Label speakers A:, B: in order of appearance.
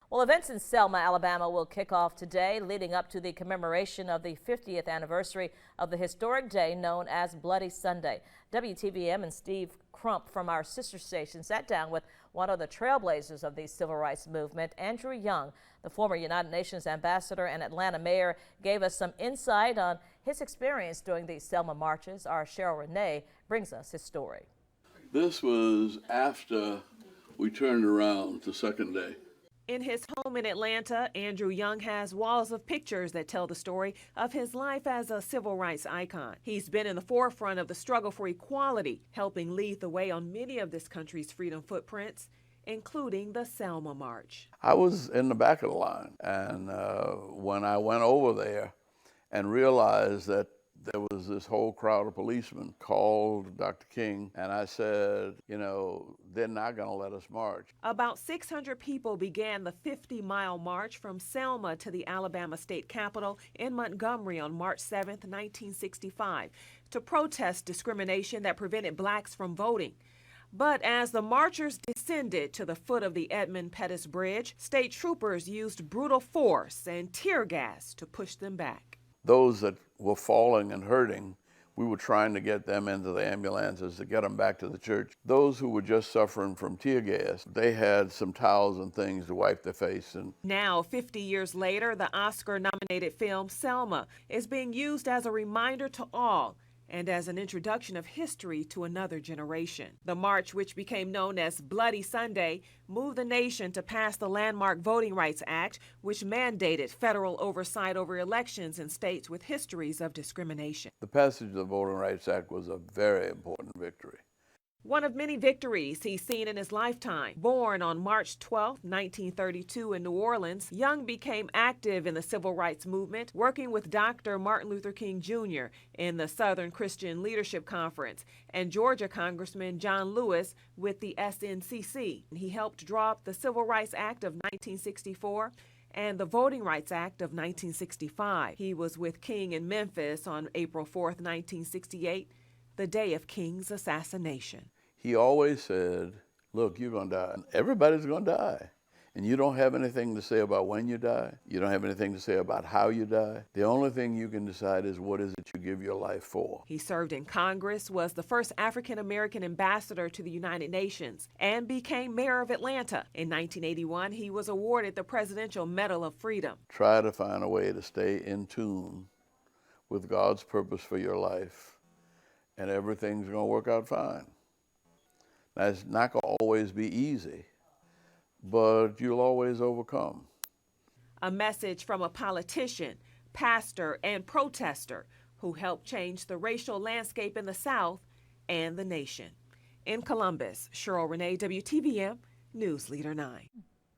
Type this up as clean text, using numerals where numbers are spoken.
A: Well, events in Selma, Alabama will kick off today, leading up to the commemoration of the 50th anniversary of the historic day known as Bloody Sunday. WTVM and Steve Crump from our sister station sat down with one of the trailblazers of the civil rights movement, Andrew Young. The former United Nations ambassador and Atlanta mayor gave us some insight on his experience during the Selma marches. Our Cheryl Renee brings us his story.
B: This was after we turned around the second day.
C: In his home in Atlanta, Andrew Young has walls of pictures that tell the story of his life as a civil rights icon. He's been in the forefront of the struggle for equality, helping lead the way on many of this country's freedom footprints, including the Selma March.
B: I was in the back of the line, and when I went over there and realized that there was this whole crowd of policemen, called Dr. King, and I said, you know, they're not going to let us march.
C: About 600 people began the 50-mile march from Selma to the Alabama state capitol in Montgomery on March 7, 1965, to protest discrimination that prevented blacks from voting. But as the marchers descended to the foot of the Edmund Pettus Bridge, state troopers used brutal force and tear gas to push them back.
B: Those that were falling and hurting, we were trying to get them into the ambulances to get them back to the church. Those who were just suffering from tear gas, they had some towels and things to wipe their face. And
C: now, 50 years later, the Oscar-nominated film Selma is being used as a reminder to all and as an introduction of history to another generation. The march, which became known as Bloody Sunday, moved the nation to pass the landmark Voting Rights Act, which mandated federal oversight over elections in states with histories of discrimination.
B: the passage of the Voting Rights Act was a very important victory.
C: One of many victories he's seen in his lifetime. Born on March 12, 1932 in New Orleans, Young became active in the civil rights movement, working with Dr. Martin Luther King Jr. in the Southern Christian Leadership Conference and Georgia Congressman John Lewis with the SNCC. He helped draw up the Civil Rights Act of 1964 and the Voting Rights Act of 1965. He was with King in Memphis on April 4, 1968, the day of King's assassination.
B: He always said, look, you're going to die. Everybody's going to die. And you don't have anything to say about when you die. You don't have anything to say about how you die. The only thing you can decide is what is it you give your life for.
C: He served in Congress, was the first African-American ambassador to the United Nations, and became mayor of Atlanta. In 1981, he was awarded the Presidential Medal of Freedom.
B: Try to find a way to stay in tune with God's purpose for your life, and everything's going to work out fine. Now, it's not going to always be easy, but you'll always overcome.
C: A message from a politician, pastor, and protester who helped change the racial landscape in the South and the nation. In Columbus, Cheryl Renee, WTVM News Leader 9.